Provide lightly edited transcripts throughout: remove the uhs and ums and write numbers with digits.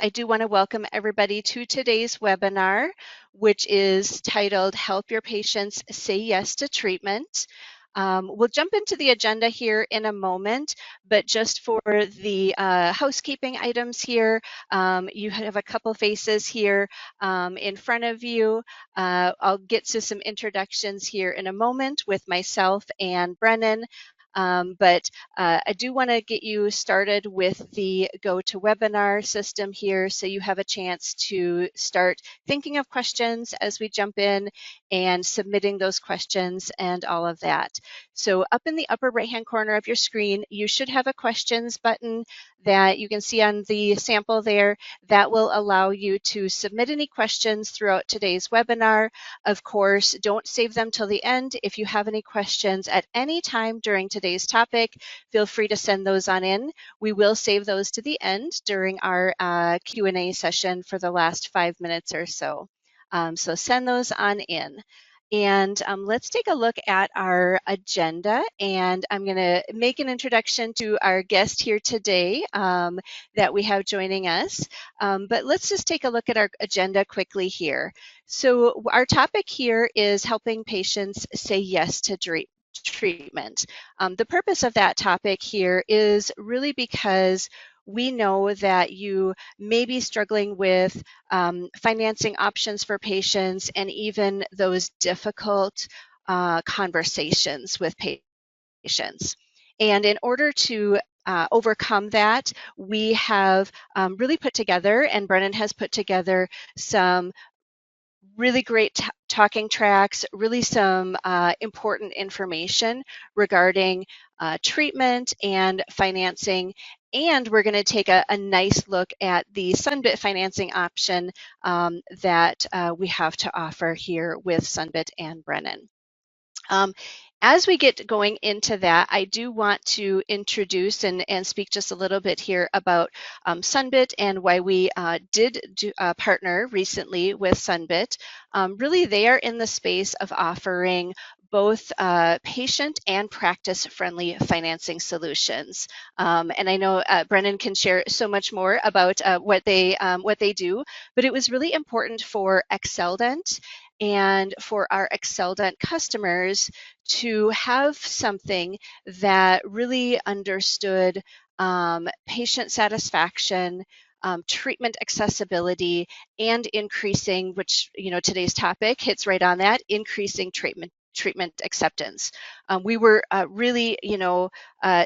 I do want to welcome everybody to today's webinar, which is titled Help Your Patients Say Yes to Treatment. We'll jump into the agenda here in a moment, but just for the housekeeping items here, you have a couple faces here in front of you. I'll get to some introductions here in a moment with myself and Brennan. But I do want to get you started with the GoToWebinar system here so you have a chance to start thinking of questions as we jump in and submitting those questions and all of that. So up in the upper right-hand corner of your screen, you should have a questions button that you can see on the sample there that will allow you to submit any questions throughout today's webinar. Of course, don't save them till the end. If you have any questions at any time during today's topic, feel free to send those on in. We will save those to the end during our Q&A session for the last 5 minutes or so. So send those on in. And let's take a look at our agenda. And I'm going to make an introduction to our guest here today that we have joining us. But let's just take a look at our agenda quickly here. So our topic here is helping patients say yes to treatment. The purpose of that topic here is really because we know that you may be struggling with financing options for patients and even those difficult conversations with patients. And in order to overcome that, we have really put together, and Brennan has put together some really great talking tracks, really some important information regarding treatment and financing. And we're going to take a nice look at the Sunbit financing option that we have to offer here with Sunbit and Brennan. As we get going into that, I do want to introduce and speak just a little bit here about Sunbit and why we did partner recently with Sunbit. Really, they are in the space of offering both patient and practice-friendly financing solutions. And I know Brennan can share so much more about what they do, but it was really important for XLDent and for our XLDent customers to have something that really understood patient satisfaction, treatment accessibility, and increasing, which today's topic hits right on that, increasing treatment acceptance. We were really,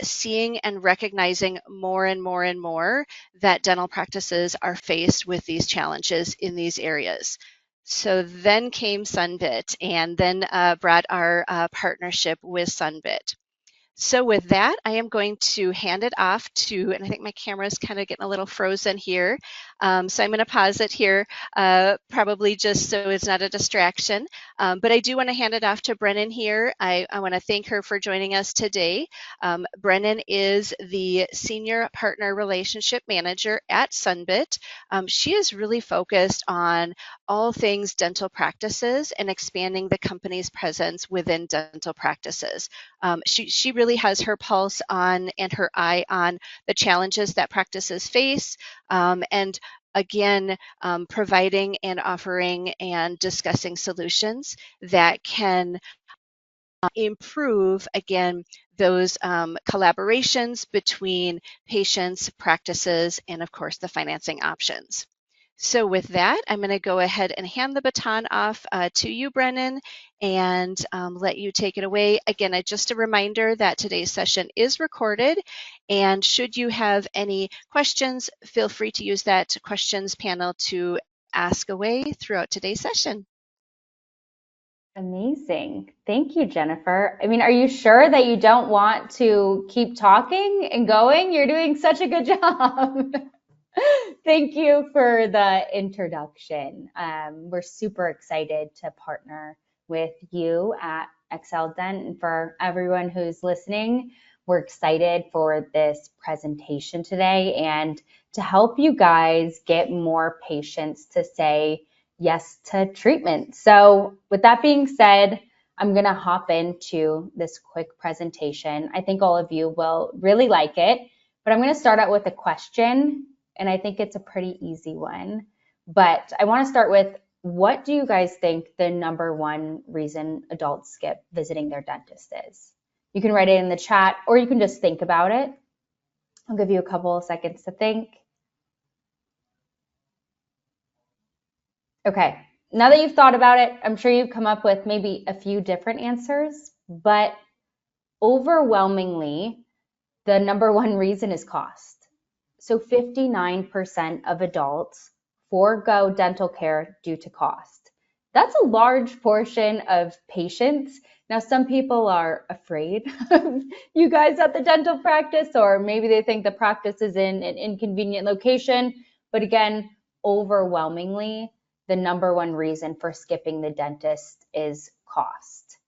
seeing and recognizing more and more and more that dental practices are faced with these challenges in these areas. So then came Sunbit, and then brought our partnership with Sunbit. So with that, I am going to hand it off to, and I think my camera is kind of getting a little frozen here. So I'm going to pause it here, probably just so it's not a distraction. But I do want to hand it off to Brennan here. I want to thank her for joining us today. Brennan is the Senior Partner Relationship Manager at Sunbit. She is really focused on all things dental practices and expanding the company's presence within dental practices. She really has her pulse on and her eye on the challenges that practices face, and again, providing and offering and discussing solutions that can improve, again, those collaborations between patients, practices, and of course the financing options. So with that, I'm going to go ahead and hand the baton off to you, Brennan, and let you take it away. Again, just a reminder that today's session is recorded, and should you have any questions, feel free to use that questions panel to ask away throughout today's session. Amazing. Thank you, Jennifer. I mean, are you sure that you don't want to keep talking and going? You're doing such a good job. Thank you for the introduction. We're super excited to partner with you at XLDent, and for everyone who's listening, we're excited for this presentation today and to help you guys get more patients to say yes to treatment. So with that being said, I'm going to hop into this quick presentation. I think all of you will really like it, but I'm going to start out with a question. and I think it's a pretty easy one. But I want to start with, what do you guys think the number one reason adults skip visiting their dentist is? You can write it in the chat, or you can just think about it. I'll give you a couple of seconds to think. Okay, now that you've thought about it, I'm sure you've come up with maybe a few different answers, but overwhelmingly, the number one reason is cost. So 59% of adults forego dental care due to cost. That's a large portion of patients. Now, some people are afraid of you guys at the dental practice, or maybe they think the practice is in an inconvenient location. But again, overwhelmingly, the number one reason for skipping the dentist is cost.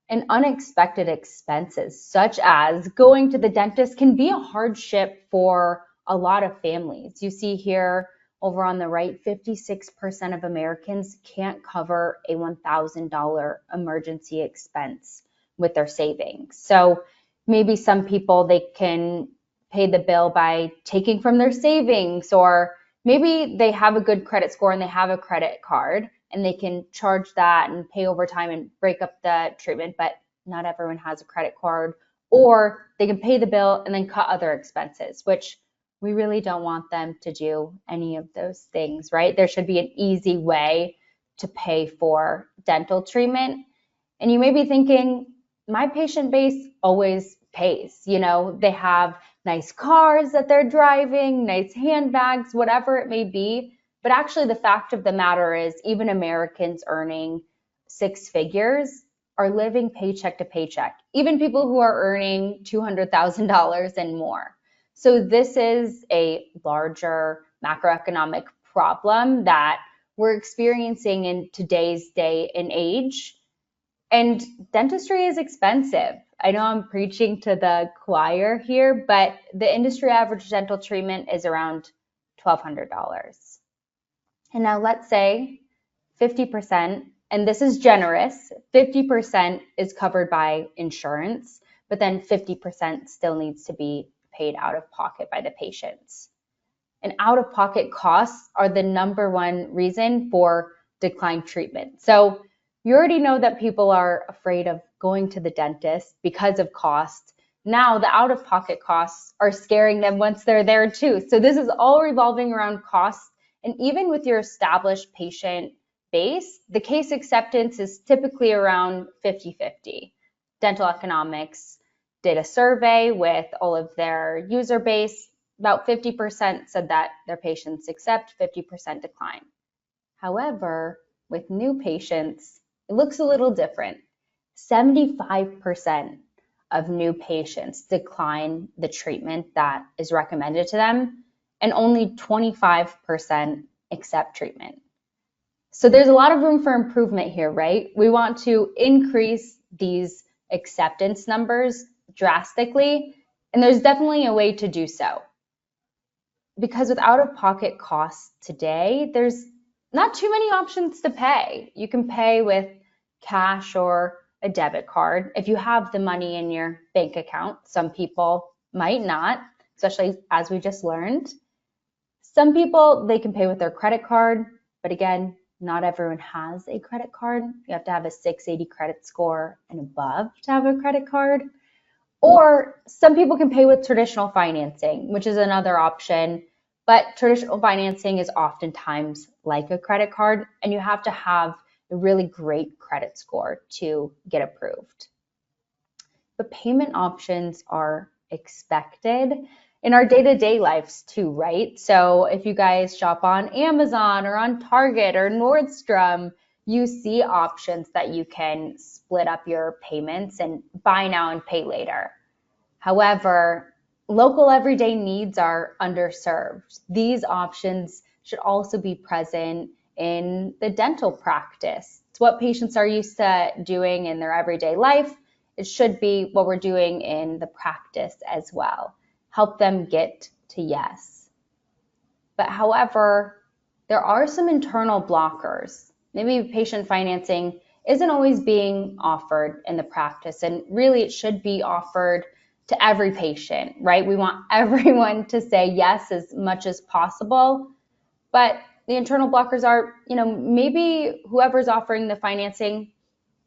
And unexpected expenses, such as going to the dentist, can be a hardship for a lot of families. You see here over on the right, 56% of Americans can't cover a $1,000 emergency expense with their savings. So maybe some people, they can pay the bill by taking from their savings, or maybe they have a good credit score and they have a credit card and they can charge that and pay over time and break up the treatment, but not everyone has a credit card. Or they can pay the bill and then cut other expenses, which we really don't want them to do any of those things, right? There should be an easy way to pay for dental treatment. And you may be thinking, my patient base always pays. You know, they have nice cars that they're driving, nice handbags, whatever it may be. But actually, the fact of the matter is, even Americans earning six figures are living paycheck to paycheck, even people who are earning $200,000 and more. So this is a larger macroeconomic problem that we're experiencing in today's day and age. And dentistry is expensive. I know I'm preaching to the choir here, but the industry average dental treatment is around $1,200. And now let's say 50%, and this is generous, 50% is covered by insurance, but then 50% still needs to be paid out of pocket by the patients. And out-of-pocket costs are the number one reason for declined treatment. So you already know that people are afraid of going to the dentist because of cost. Now the out-of-pocket costs are scaring them once they're there too. So this is all revolving around costs. And even with your established patient base, the case acceptance is typically around 50-50. Dental Economics did a survey with all of their user base. About 50% said that their patients accept, 50% decline. However, with new patients, it looks a little different. 75% of new patients decline the treatment that is recommended to them, and only 25% accept treatment. So there's a lot of room for improvement here, right? We want to increase these acceptance numbers drastically, and there's definitely a way to do so. Because with out-of-pocket costs today, there's not too many options to pay. You can pay with cash or a debit card if you have the money in your bank account. Some people might not, especially as we just learned. Some people, they can pay with their credit card, but again, not everyone has a credit card. You have to have a 680 credit score and above to have a credit card. Or some people can pay with traditional financing, which is another option. But traditional financing is oftentimes like a credit card, and you have to have a really great credit score to get approved. But payment options are expected in our day-to-day lives too, right? So if you guys shop on Amazon or on Target or Nordstrom, you see options that you can split up your payments and buy now and pay later. However, local everyday needs are underserved. These options should also be present in the dental practice. It's what patients are used to doing in their everyday life. It should be what we're doing in the practice as well. Help them get to yes. But however, there are some internal blockers. Maybe patient financing isn't always being offered in the practice, and really it should be offered to every patient, right? We want everyone to say yes as much as possible. But the internal blockers are, maybe whoever's offering the financing,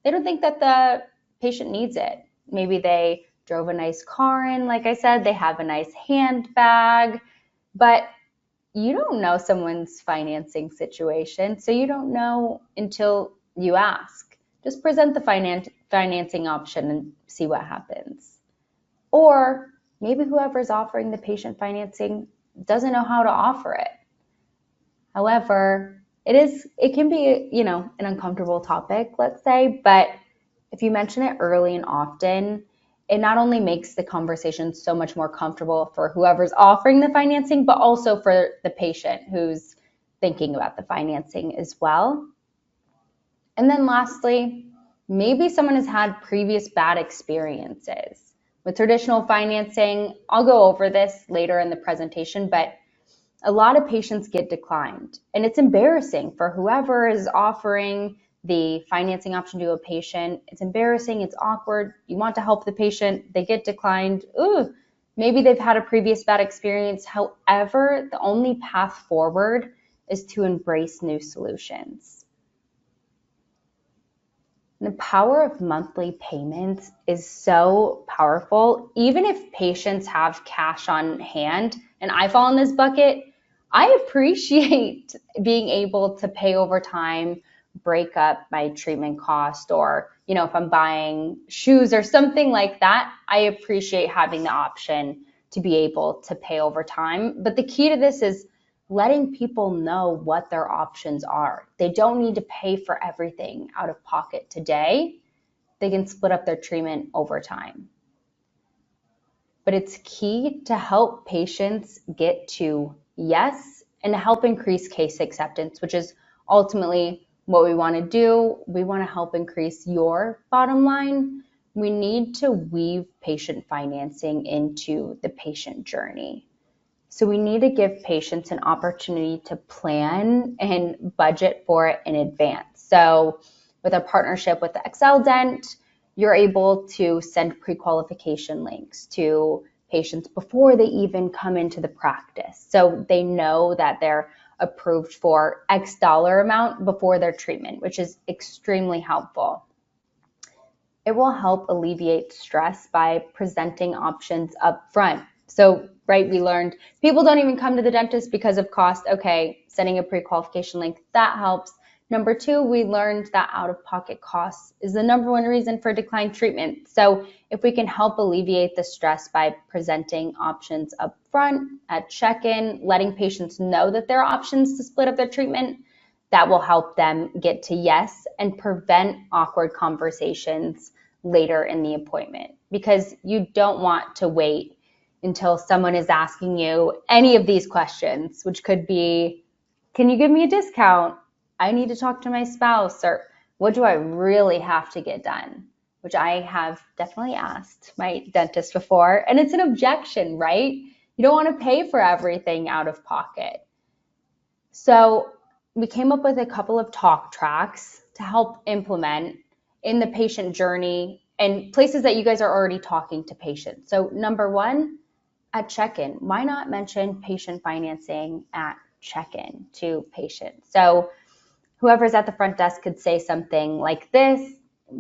they don't think that the patient needs it. Maybe they drove a nice car in, like I said, they have a nice handbag, but you don't know someone's financing situation, so you don't know until you ask. Just present the financing option and see what happens. Or maybe whoever's offering the patient financing doesn't know how to offer it. However, it can be, an uncomfortable topic, let's say, but if you mention it early and often, it not only makes the conversation so much more comfortable for whoever's offering the financing, but also for the patient who's thinking about the financing as well. And then lastly, maybe someone has had previous bad experiences with traditional financing. I'll go over this later in the presentation, but a lot of patients get declined, and it's embarrassing for whoever is offering the financing option to a patient. It's embarrassing, it's awkward. You want to help the patient, they get declined. Ooh, maybe they've had a previous bad experience. However, the only path forward is to embrace new solutions. The power of monthly payments is so powerful. Even if patients have cash on hand, and I fall in this bucket, I appreciate being able to pay over time, break up my treatment cost, or, if I'm buying shoes or something like that, I appreciate having the option to be able to pay over time. But the key to this is letting people know what their options are. They don't need to pay for everything out of pocket today. They can split up their treatment over time. But it's key to help patients get to yes and to help increase case acceptance, which is ultimately what we want to do. We want to help increase your bottom line. We need to weave patient financing into the patient journey. So we need to give patients an opportunity to plan and budget for it in advance. So with a partnership with the XLDent, you're able to send pre-qualification links to patients before they even come into the practice. So they know that they're approved for X dollar amount before their treatment, which is extremely helpful. It will help alleviate stress by presenting options up front. So, right, we learned people don't even come to the dentist because of cost. Okay, sending a pre-qualification link, that helps. Number two, we learned that out-of-pocket costs is the number one reason for declined treatment. So if we can help alleviate the stress by presenting options up front at check-in, letting patients know that there are options to split up their treatment, that will help them get to yes and prevent awkward conversations later in the appointment, because you don't want to wait until someone is asking you any of these questions, which could be, can you give me a discount? I need to talk to my spouse, or what do I really have to get done? Which I have definitely asked my dentist before, and it's an objection, right? You don't want to pay for everything out of pocket. So we came up with a couple of talk tracks to help implement in the patient journey and places that you guys are already talking to patients. So number one, at check-in, why not mention patient financing at check-in to patients? So whoever's at the front desk could say something like this: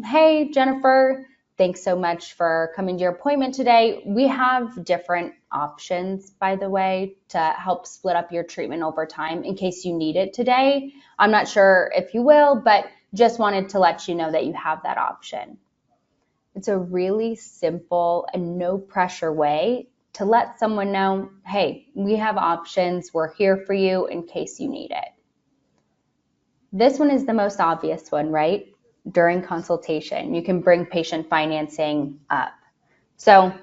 hey, Jennifer, thanks so much for coming to your appointment today. We have different options, by the way, to help split up your treatment over time in case you need it today. I'm not sure if you will, but just wanted to let you know that you have that option. It's a really simple and no pressure way to let someone know, hey, we have options. We're here for you in case you need it. This one is the most obvious one, right? During consultation, you can bring patient financing up. So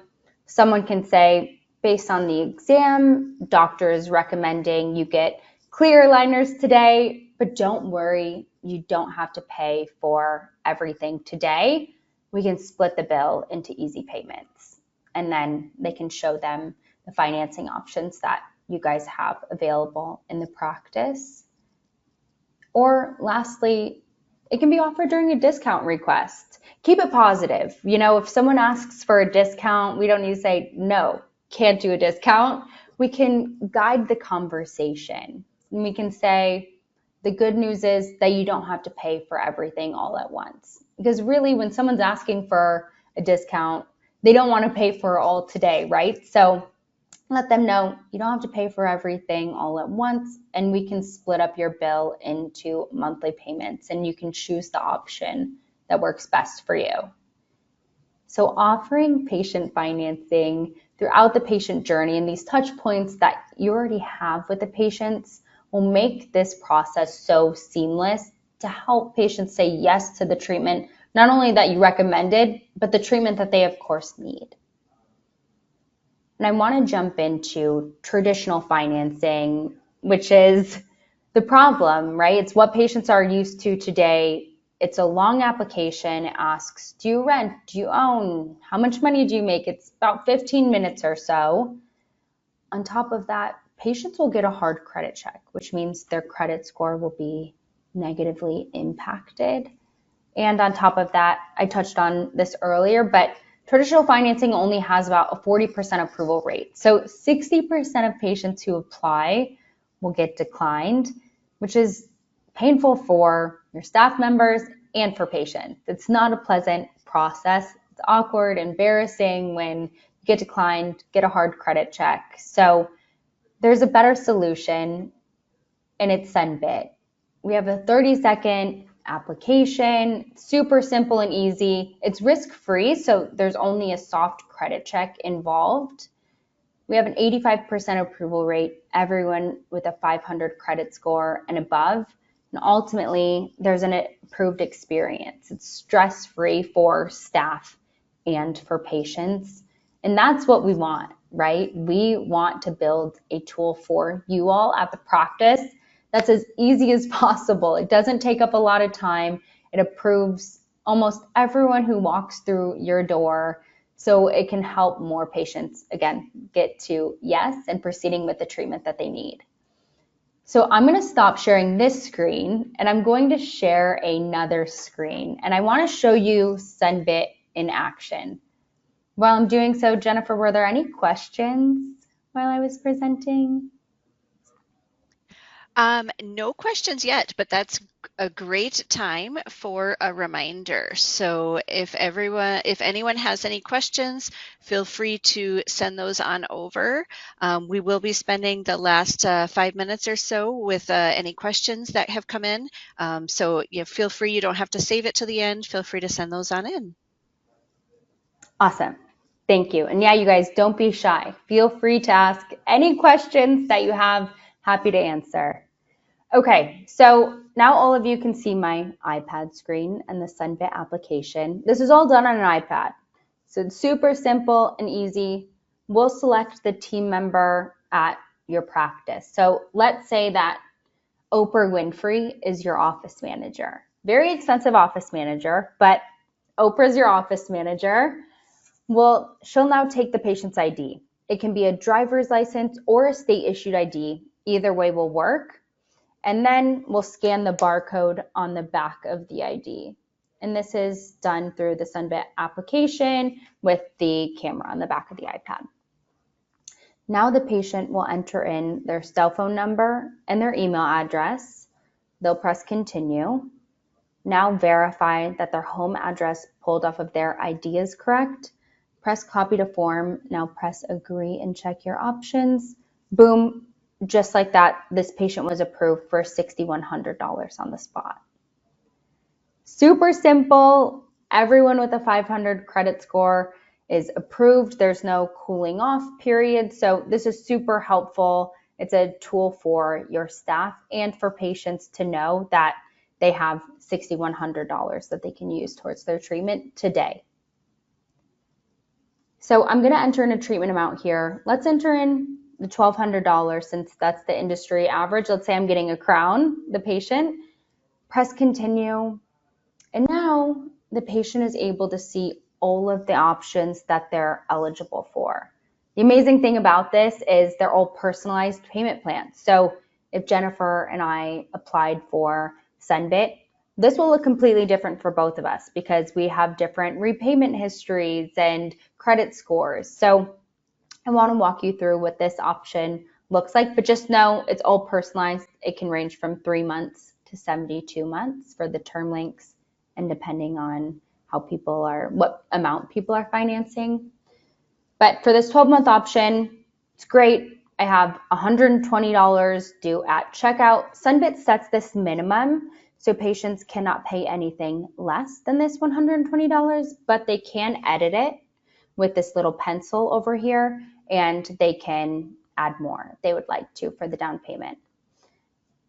someone can say, based on the exam, doctor is recommending you get clear aligners today, but don't worry, you don't have to pay for everything today. We can split the bill into easy payments, and then they can show them the financing options that you guys have available in the practice. Or lastly, It can be offered during a discount request. Keep it positive. If someone asks for a discount, we don't need to say, no, can't do a discount. We can guide the conversation. And we can say, the good news is that you don't have to pay for everything all at once. Because really, when someone's asking for a discount, they don't want to pay for it all today, right? So let them know you don't have to pay for everything all at once, and we can split up your bill into monthly payments, and you can choose the option that works best for you. So offering patient financing throughout the patient journey and these touch points that you already have with the patients will make this process so seamless to help patients say yes to the treatment, not only that you recommended, but the treatment that they of course need. And I want to jump into traditional financing, which is the problem, right? It's what patients are used to today. It's a long application. It asks, do you rent? Do you own? How much money do you make? It's about 15 minutes or so. On top of that, patients will get a hard credit check, which means their credit score will be negatively impacted. And on top of that, I touched on this earlier, but traditional financing only has about a 40% approval rate. So 60% of patients who apply will get declined, which is painful for your staff members and for patients. It's not a pleasant process. It's awkward, embarrassing when you get declined, get a hard credit check. So there's a better solution, and it's Sunbit. We have a 30-second application, super simple and easy. It's risk-free, so there's only a soft credit check involved. We have an 85% approval rate, everyone with a 500 credit score and above. And ultimately, there's an approved experience. It's stress-free for staff and for patients. And that's what we want, right? We want to build a tool for you all at the practice that's as easy as possible. It doesn't take up a lot of time. It approves almost everyone who walks through your door, so it can help more patients, again, get to yes and proceeding with the treatment that they need. So I'm going to stop sharing this screen, and I'm going to share another screen. And I want to show you Sunbit in action. While I'm doing so, Jennifer, were there any questions while I was presenting? No questions yet, but that's a great time for a reminder. So if anyone has any questions, feel free to send those on over. We will be spending the last 5 minutes or so with any questions that have come in. So feel free, you don't have to save it to the end. Feel free to send those on in. Awesome. Thank you. And yeah, you guys, don't be shy. Feel free to ask any questions that you have. Happy to answer. Okay, so now all of you can see my iPad screen and the Sunbit application. This is all done on an iPad. So it's super simple and easy. We'll select the team member at your practice. So let's say that Oprah Winfrey is your office manager. Very expensive office manager, but Oprah's your office manager. Well, she'll now take the patient's ID. It can be a driver's license or a state-issued ID. Either way will work. And then we'll scan the barcode on the back of the ID. And this is done through the Sunbit application with the camera on the back of the iPad. Now the patient will enter in their cell phone number and their email address. They'll press continue. Now verify that their home address pulled off of their ID is correct. Press copy to form. Now press agree and check your options. Boom. Just like that, this patient was approved for $6,100 on the spot. Super simple. Everyone with a 500 credit score is approved. There's no cooling off period. So this is super helpful. It's a tool for your staff and for patients to know that they have $6,100 that they can use towards their treatment today. So I'm going to enter in a treatment amount here. Let's enter in the $1,200 since that's the industry average. Let's say I'm getting a crown, the patient. Press continue. And now the patient is able to see all of the options that they're eligible for. The amazing thing about this is they're all personalized payment plans. So if Jennifer and I applied for Sunbit, this will look completely different for both of us because we have different repayment histories and credit scores. So I want to walk you through what this option looks like, but just know it's all personalized. It can range from 3 months to 72 months for the term lengths, and depending on what amount people are financing. But for this 12-month option, it's great. I have $120 due at checkout. Sunbit sets this minimum, so patients cannot pay anything less than this $120, but they can edit it with this little pencil over here, and they can add more if they would like to for the down payment.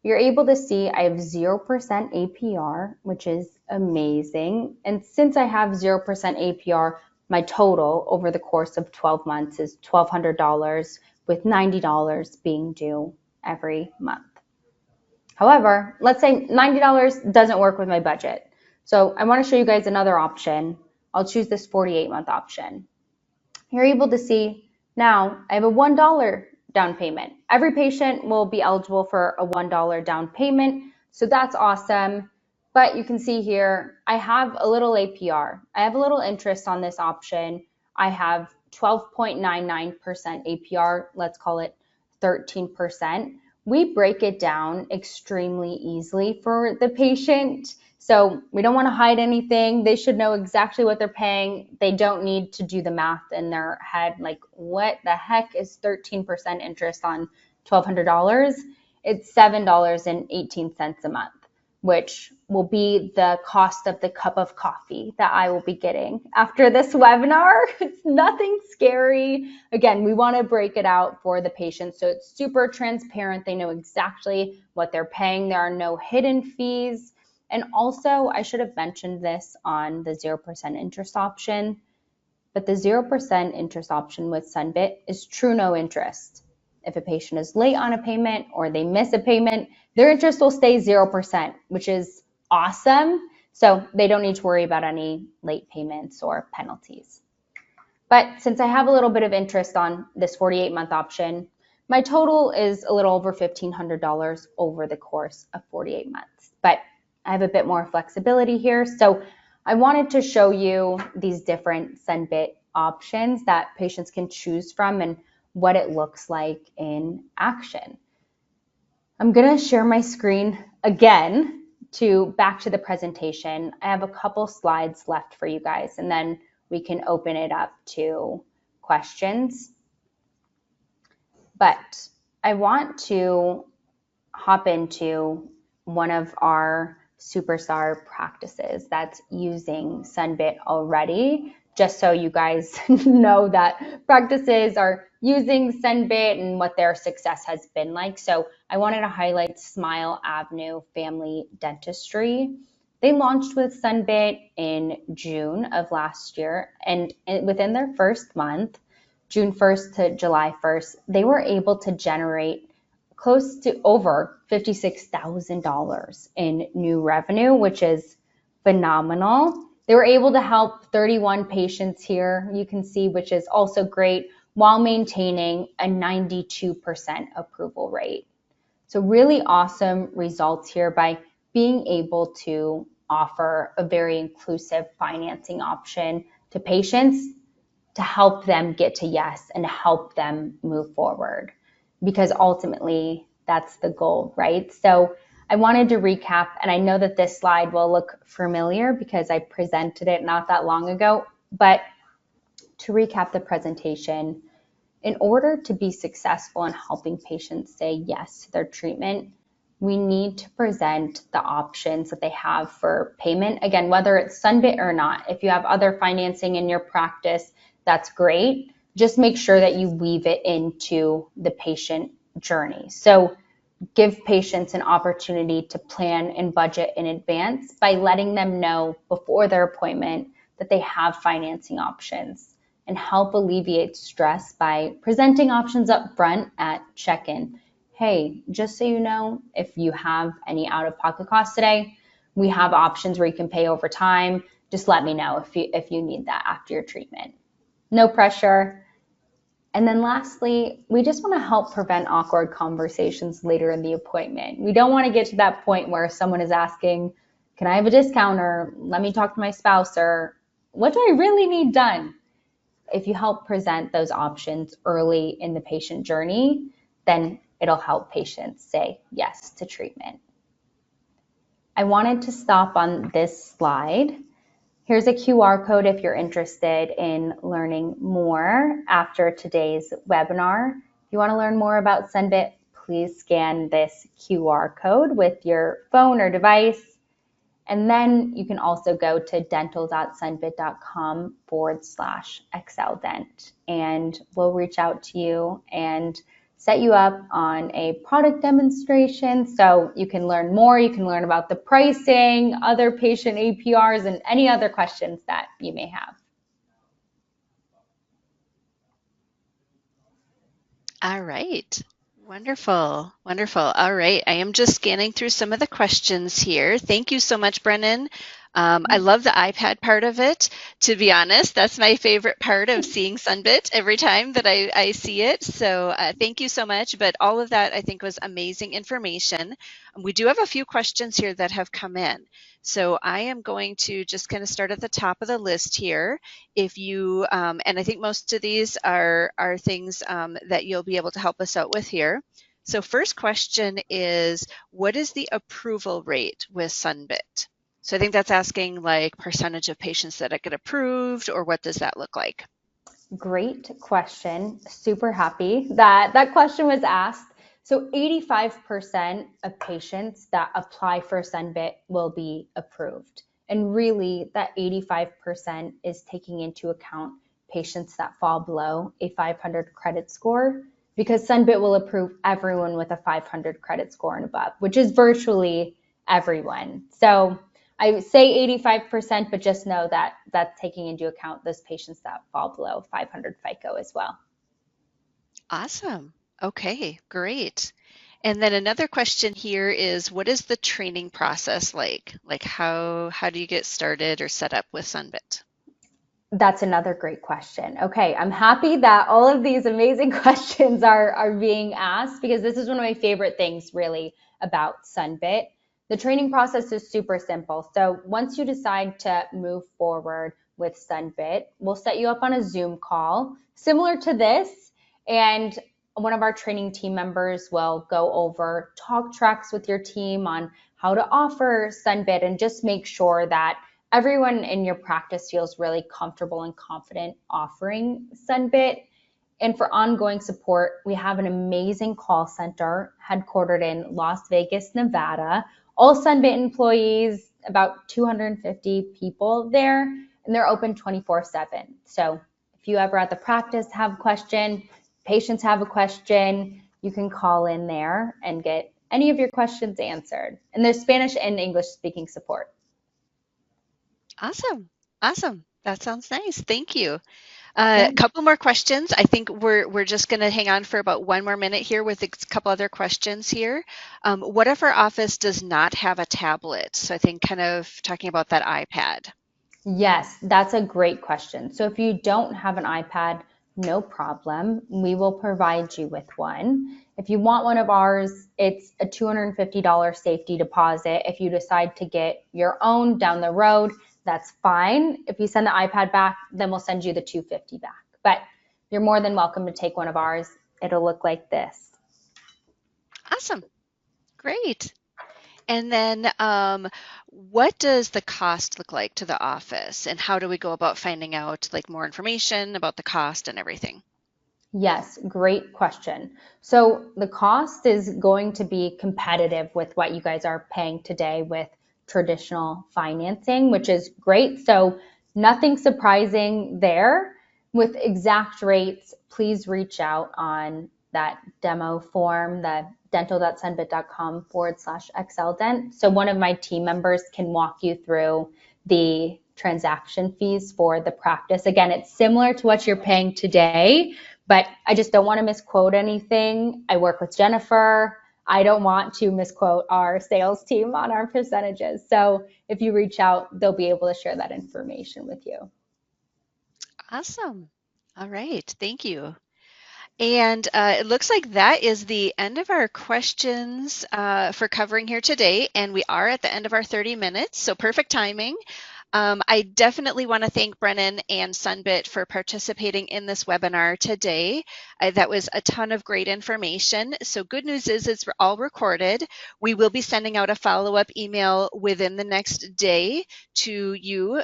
You're able to see I have 0% APR, which is amazing. And since I have 0% APR, my total over the course of 12 months is $1,200, with $90 being due every month. However, let's say $90 doesn't work with my budget. So I want to show you guys another option. I'll choose this 48-month option. You're able to see now I have a $1 down payment. Every patient will be eligible for a $1 down payment, so that's awesome. But you can see here, I have a little APR. I have a little interest on this option. I have 12.99% APR, let's call it 13%. We break it down extremely easily for the patient. So we don't want to hide anything. They should know exactly what they're paying. They don't need to do the math in their head, like what the heck is 13% interest on $1,200? It's $7.18 a month, which will be the cost of the cup of coffee that I will be getting after this webinar. It's nothing scary. Again, we want to break it out for the patient so it's super transparent. They know exactly what they're paying. There are no hidden fees. And also, I should have mentioned this on the 0% interest option, but the 0% interest option with Sunbit is true no interest. If a patient is late on a payment or they miss a payment, their interest will stay 0%, which is awesome. So they don't need to worry about any late payments or penalties. But since I have a little bit of interest on this 48-month option, my total is a little over $1,500 over the course of 48 months. But I have a bit more flexibility here. So I wanted to show you these different Sunbit options that patients can choose from and what it looks like in action. I'm going to share my screen again back to the presentation. I have a couple slides left for you guys, and then we can open it up to questions. But I want to hop into one of our superstar practices that's using Sunbit already, just so you guys know that practices are using Sunbit and what their success has been like. So I wanted to highlight Smile Avenue Family Dentistry. They launched with Sunbit in June of last year, and within their first month, June 1st to July 1st, they were able to generate close to over $56,000 in new revenue, which is phenomenal. They were able to help 31 patients here, you can see, which is also great, while maintaining a 92% approval rate. So really awesome results here by being able to offer a very inclusive financing option to patients to help them get to yes and help them move forward, because ultimately that's the goal, right? So I wanted to recap, and I know that this slide will look familiar because I presented it not that long ago, but to recap the presentation, in order to be successful in helping patients say yes to their treatment, we need to present the options that they have for payment. Again, whether it's Sunbit or not, if you have other financing in your practice, that's great. Just make sure that you weave it into the patient journey. So give patients an opportunity to plan and budget in advance by letting them know before their appointment that they have financing options, and help alleviate stress by presenting options up front at check-in. Hey, just so you know, if you have any out-of-pocket costs today, we have options where you can pay over time. Just let me know if you need that after your treatment. No pressure. And then lastly, we just want to help prevent awkward conversations later in the appointment. We don't want to get to that point where someone is asking, can I have a discount, or let me talk to my spouse, or what do I really need done? If you help present those options early in the patient journey, then it'll help patients say yes to treatment. I wanted to stop on this slide. Here's a QR code if you're interested in learning more after today's webinar. If you want to learn more about Sunbit, please scan this QR code with your phone or device. And then you can also go to dental.sunbit.com/XLDent, and we'll reach out to you and set you up on a product demonstration so you can learn more. You can learn about the pricing, other patient APRs, and any other questions that you may have. All right. Wonderful. Wonderful. All right. I am just scanning through some of the questions here. Thank you so much, Brennan. I love the iPad part of it. To be honest, that's my favorite part of seeing Sunbit every time that I see it. So thank you so much. But all of that, I think, was amazing information. We do have a few questions here that have come in. So I am going to just kind of start at the top of the list here. If you, and I think most of these are things that you'll be able to help us out with here. So first question is, what is the approval rate with Sunbit? So I think that's asking like percentage of patients that get approved, or what does that look like? Great question. Super happy that that question was asked. So 85% of patients that apply for Sunbit will be approved. And really, that 85% is taking into account patients that fall below a 500 credit score, because Sunbit will approve everyone with a 500 credit score and above, which is virtually everyone. So I say 85%, but just know that that's taking into account those patients that fall below 500 FICO as well. Awesome. Okay, great. And then another question here is, what is the training process like? Like how do you get started or set up with Sunbit? That's another great question. Okay, I'm happy that all of these amazing questions are being asked, because this is one of my favorite things really about Sunbit. The training process is super simple. So once you decide to move forward with Sunbit, we'll set you up on a Zoom call similar to this, and one of our training team members will go over talk tracks with your team on how to offer Sunbit, and just make sure that everyone in your practice feels really comfortable and confident offering Sunbit. And for ongoing support, we have an amazing call center headquartered in Las Vegas, Nevada. All Sunbit employees, about 250 people there, and they're open 24/7. So if you ever at the practice have a question, patients have a question, you can call in there and get any of your questions answered. And there's Spanish and English speaking support. Awesome. Awesome. That sounds nice. Thank you. Yeah. A couple more questions. I think we're just going to hang on for about one more minute here with a couple other questions here. What if our office does not have a tablet? So I think kind of talking about that iPad. Yes, that's a great question. So if you don't have an iPad, no problem. We will provide you with one. If you want one of ours, it's a $250 safety deposit. If you decide to get your own down the road, that's fine. If you send the iPad back, then we'll send you the $250 back. But you're more than welcome to take one of ours. It'll look like this. Awesome. Great. And then what does the cost look like to the office, and how do we go about finding out like more information about the cost and everything? Yes, great question. So the cost is going to be competitive with what you guys are paying today with traditional financing, which is great. So nothing surprising there. With exact rates, please reach out on that demo form, the dental.sunbit.com/XLDent. So one of my team members can walk you through the transaction fees for the practice. Again, it's similar to what you're paying today, but I just don't want to misquote anything. I work with Jennifer. I don't want to misquote our sales team on our percentages. So if you reach out, they'll be able to share that information with you. Awesome. All right. Thank you. And it looks like that is the end of our questions for covering here today. And we are at the end of our 30 minutes, so perfect timing. I definitely want to thank Brennan and Sunbit for participating in this webinar today. That was a ton of great information. So good news is it's all recorded. We will be sending out a follow-up email within the next day to you.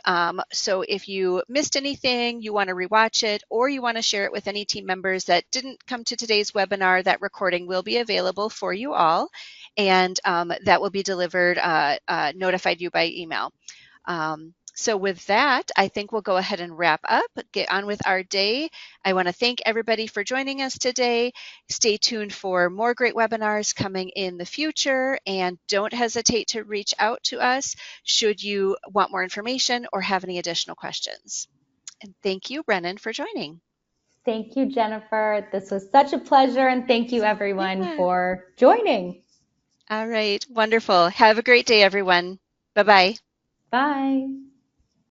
So if you missed anything, you want to rewatch it, or you want to share it with any team members that didn't come to today's webinar, that recording will be available for you all. And that will be delivered, notified you by email. So with that, I think we'll go ahead and wrap up, get on with our day. I want to thank everybody for joining us today. Stay tuned for more great webinars coming in the future, and don't hesitate to reach out to us should you want more information or have any additional questions. And thank you, Brennan, for joining. Thank you, Jennifer. This was such a pleasure, and thank you everyone Yeah. for joining. All right. Wonderful. Have a great day, everyone. Bye-bye. Bye.